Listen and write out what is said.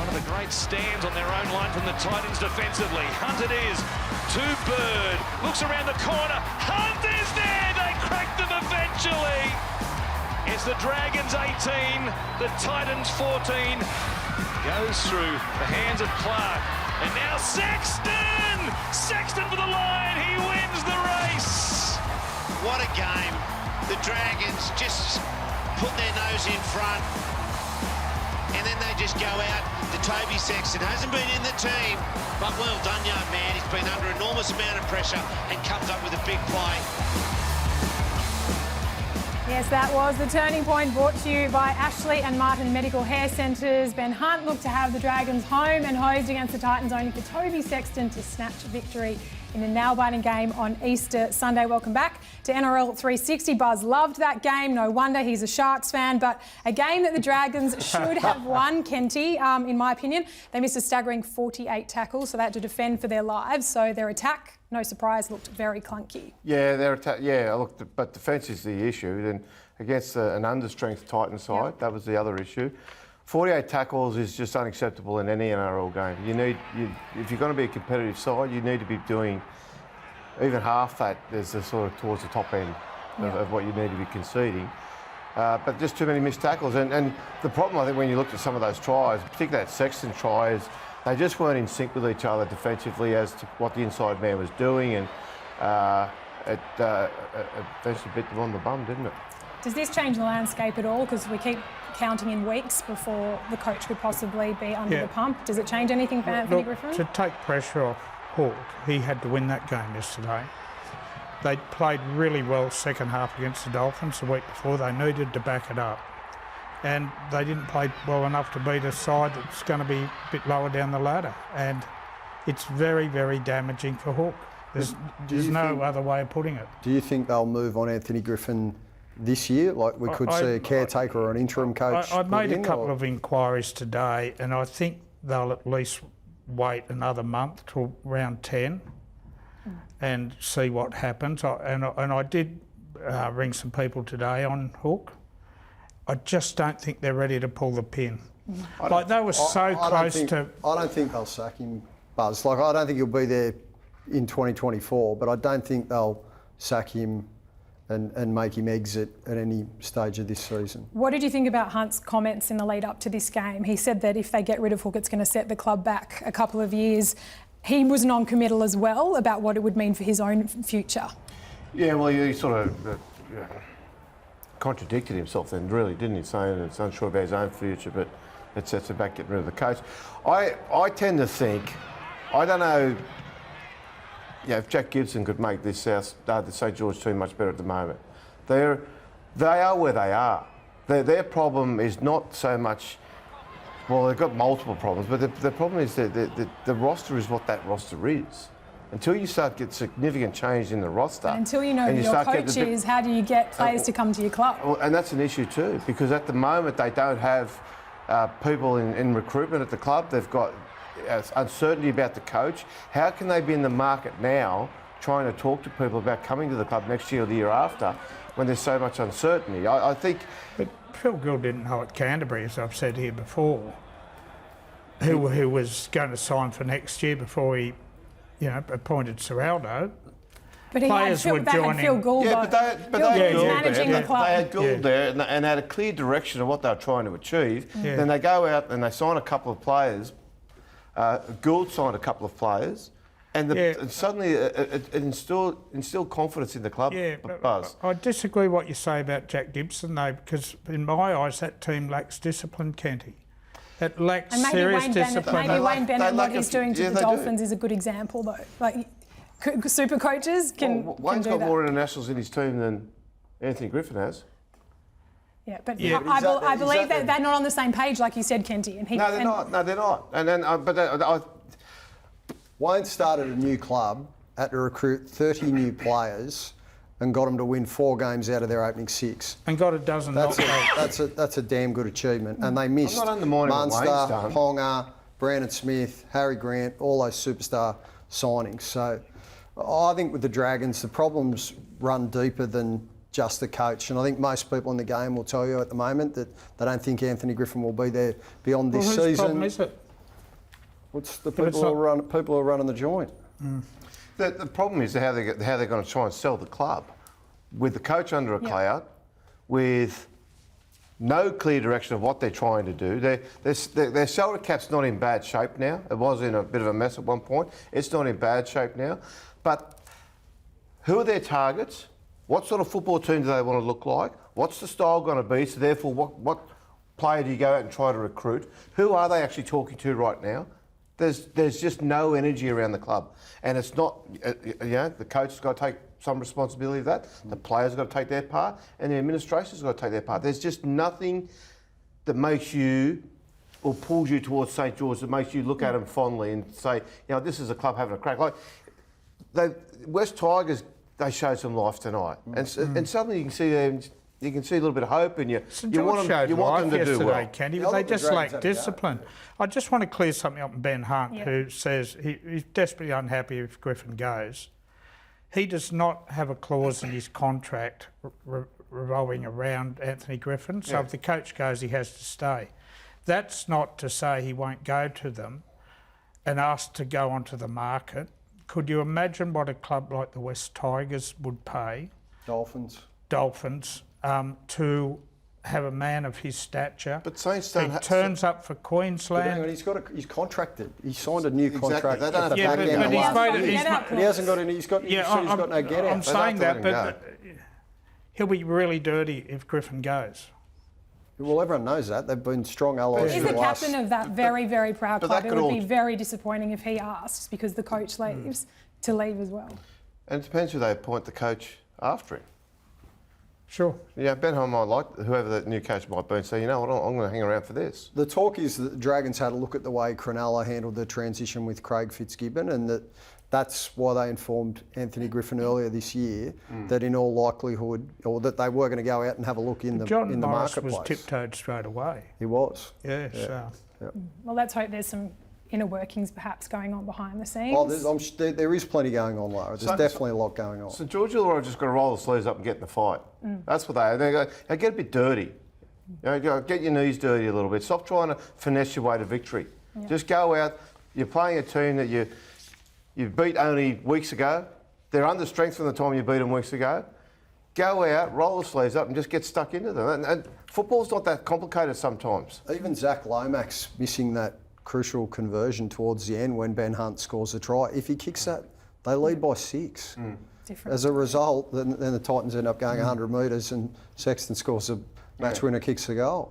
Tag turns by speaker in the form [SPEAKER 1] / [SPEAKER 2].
[SPEAKER 1] of the great stands on their own line from the Titans defensively. Hunt it is to Bird. Looks around the corner. Hunt is there. They cracked them eventually. It's the Dragons 18, the Titans 14. Goes through the hands of Clark. And now Sexton! Sexton for the line. He wins the race.
[SPEAKER 2] What a game. The Dragons just put their nose in front. And then they just go out to Toby Sexton. Hasn't been in the team, but well done, young man. He's been under enormous amount of pressure and comes up with a big play.
[SPEAKER 3] Yes, that was the Turning Point, brought to you by Ashley and Martin Medical Hair Centres. Ben Hunt looked to have the Dragons home and hosed against the Titans, only for Toby Sexton to snatch victory in a nail-biting game on Easter Sunday. Welcome back to NRL 360. Buzz loved that game. No wonder, he's a Sharks fan. But a game that the Dragons should have won, Kenty, in my opinion. They missed a staggering 48 tackles, so they had to defend for their lives. So their attack, no surprise, looked very clunky.
[SPEAKER 4] Yeah, their attack. Yeah, look, but defence is the issue. Then against an understrength Titan side, that was the other issue. 48 tackles is just unacceptable in any NRL game. If you're going to be a competitive side, you need to be doing even half that. There's a sort of towards the top end of what you need to be conceding. But just too many missed tackles. And the problem, I think, when you looked at some of those tries, particularly that Sexton try, is they just weren't in sync with each other defensively as to what the inside man was doing, and it eventually bit them on the bum, didn't it?
[SPEAKER 3] Does this change the landscape at all? Because we keep counting in weeks before the coach could possibly be under the pump. Does it change anything for Anthony Griffin?
[SPEAKER 5] To take pressure off Hawke, he had to win that game yesterday. They played really well second half against the Dolphins the week before. They needed to back it up. And they didn't play well enough to beat a side that's going to be a bit lower down the ladder. And it's very, very damaging for Hawke. There's no other way of putting it.
[SPEAKER 6] Do you think they'll move on Anthony Griffin this year? Like we could see a caretaker or an interim coach?
[SPEAKER 5] I made a couple of inquiries today, and I think they'll at least wait another month till round 10 and see what happens. And I did ring some people today on Hawke. I just don't think they're ready to pull the pin. Like they were so close to.
[SPEAKER 6] I don't think they'll sack him, Buzz. Like I don't think he'll be there in 2024, but I don't think they'll sack him and make him exit at any stage of this season.
[SPEAKER 3] What did you think about Hunt's comments in the lead up to this game? He said that if they get rid of Hawke, it's going to set the club back a couple of years. He was non-committal as well about what it would mean for his own future. Yeah,
[SPEAKER 4] well, he sort of contradicted himself then, really, didn't he? Saying it's unsure about his own future, but it sets about getting rid of the coach. I tend to think, I don't know, if Jack Gibson could make this the St George team much better at the moment. They are where they are. Their problem is not so much, well, they've got multiple problems, but the problem is that the roster is what that roster is. Until you start to get significant change in the roster.
[SPEAKER 3] And until you know who your coach is, how do you get players to come to your club?
[SPEAKER 4] Well, and that's an issue too, because at the moment they don't have people in recruitment at the club. They've got uncertainty about the coach. How can they be in the market now trying to talk to people about coming to the club next year or the year after when there's so much uncertainty? I think...
[SPEAKER 5] But Phil Gill didn't know at Canterbury, as I've said here before, who was going to sign for next year before he appointed Serraldo.
[SPEAKER 3] But he had Phil Gould.
[SPEAKER 4] Yeah, but they
[SPEAKER 3] was managing the club.
[SPEAKER 4] They had Gould there and had a clear direction of what they were trying to achieve. Yeah. Then they go out and they sign a couple of players. Gould signed a couple of players, and suddenly it instilled confidence in the club.
[SPEAKER 5] Yeah,
[SPEAKER 4] Buzz.
[SPEAKER 5] I disagree with what you say about Jack Gibson, though, because in my eyes that team lacks discipline, Kenty. It lacks serious discipline.
[SPEAKER 3] Maybe Wayne Bennett, what he's doing to the Dolphins is a good example, though. Like, super coaches can
[SPEAKER 4] Wayne's
[SPEAKER 3] do
[SPEAKER 4] got
[SPEAKER 3] that.
[SPEAKER 4] more internationals in his team than Anthony Griffin has.
[SPEAKER 3] Yeah, but I believe that they're not on the same page, like you said, Kenty.
[SPEAKER 4] No, they're not. No, they're not. And then,
[SPEAKER 6] Wayne started a new club, had to recruit 30 new players, and got them to win 4 games out of their opening 6.
[SPEAKER 5] And got a dozen.
[SPEAKER 6] That's a damn good achievement. And they missed Munster, Ponga, Brandon Smith, Harry Grant, all those superstar signings. So I think with the Dragons, the problems run deeper than just the coach. And I think most people in the game will tell you at the moment that they don't think Anthony Griffin will be there beyond this season.
[SPEAKER 5] Whose problem is it?
[SPEAKER 6] What's the people who are running the joint?
[SPEAKER 4] The problem is how they're going to try and sell the club with the coach under a cloud, with no clear direction of what they're trying to do. Their salary cap's not in bad shape now. It was in a bit of a mess at one point. It's not in bad shape now. But who are their targets? What sort of football team do they want to look like? What's the style going to be? So therefore, what player do you go out and try to recruit? Who are they actually talking to right now? There's just no energy around the club. And it's not, the coach has got to take some responsibility of that. The players have got to take their part, and the administration's got to take their part. There's just nothing that makes you or pulls you towards St George that makes you look at them fondly and say, this is a club having a crack. Like West Tigers, they showed some life tonight, and suddenly you can see them. You can see a little bit of hope, and you want them to do well.
[SPEAKER 5] Kenny, but they just lack discipline. I just want to clear something up with Ben Hunt, who says he's desperately unhappy if Griffin goes. He does not have a clause in his contract revolving around Anthony Griffin, so if the coach goes, he has to stay. That's not to say he won't go to them and ask to go onto the market. Could you imagine what a club like the West Tigers would pay?
[SPEAKER 6] Dolphins.
[SPEAKER 5] To have a man of his stature.
[SPEAKER 4] But Saints don't.
[SPEAKER 5] He turns up for Queensland.
[SPEAKER 6] But he's contracted. He signed a new contract.
[SPEAKER 4] They don't have
[SPEAKER 6] but he hasn't got any. He's got no get out.
[SPEAKER 5] I'm saying that, but he'll be really dirty if Griffin goes.
[SPEAKER 6] Well, everyone knows that. They've been strong allies.
[SPEAKER 3] He's the captain of that very, very proud club. It would be very disappointing if he asks, because the coach leaves, to leave as well.
[SPEAKER 4] And it depends who they appoint the coach after him.
[SPEAKER 5] Sure.
[SPEAKER 4] Yeah, Ben Hunt might like whoever the new coach might be and say, I'm going to hang around for this.
[SPEAKER 6] The talk is that the Dragons had a look at the way Cronulla handled the transition with Craig Fitzgibbon, and that's why they informed Anthony Griffin earlier this year that in all likelihood, or that they were going to go out and have a look in the marketplace.
[SPEAKER 5] John Morris was tiptoed straight away.
[SPEAKER 6] He was.
[SPEAKER 5] Yes.
[SPEAKER 3] Well, let's hope there's some inner workings perhaps going on behind the scenes.
[SPEAKER 6] There is plenty going on, Lara. There's definitely a lot going on.
[SPEAKER 4] St George are just going to roll the sleeves up and get in the fight. That's what they get a bit dirty. Get your knees dirty a little bit. Stop trying to finesse your way to victory. Just go out. You're playing a team that you beat only weeks ago. They're under strength from the time you beat them weeks ago. Go out, roll the sleeves up and just get stuck into them. And football's not that complicated sometimes.
[SPEAKER 6] Even Zach Lomax missing that crucial conversion towards the end when Ben Hunt scores a try. If he kicks that, they lead by 6.
[SPEAKER 3] Different.
[SPEAKER 6] As a result, then the Titans end up going 100 metres and Sexton scores a match winner, kicks the goal.